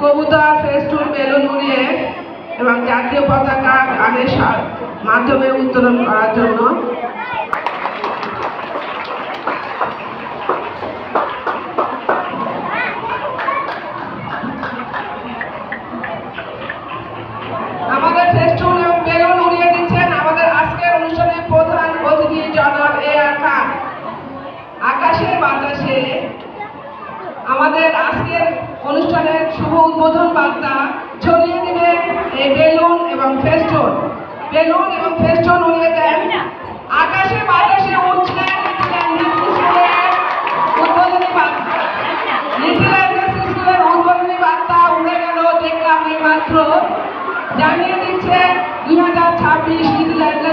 কবুতর, festoon, balloon উড়িয়ে এবং জাতীয় পতাকা গানের মাধ্যমে উত্তোলন করার জন্য আমাদের ফেস্টুন এবং বেলুন উড়িয়ে দিচ্ছেন আমাদের আজকের অনুষ্ঠানের প্রধান অতিথি জনাব এ.আর খান। আকাশের বাতাসে আমাদের আজকের অনুষ্ঠানের শুভ উদ্বোধন বার্তা ছড়িয়ে দিবে এই বেলুন এবং ফেস্টুন। বেলুন এবং ফেস্টুন উড়িয়ে দেন আকাশের বাতাসে উঠছেন উদ্বোধনী বার্তা। লিটল এঞ্জেলস স্কুলের উদ্বোধনী বার্তা উড়ে গেল দেখলাম এই মাত্র। জানিয়ে দিচ্ছে 2026 লিটল এঞ্জেলস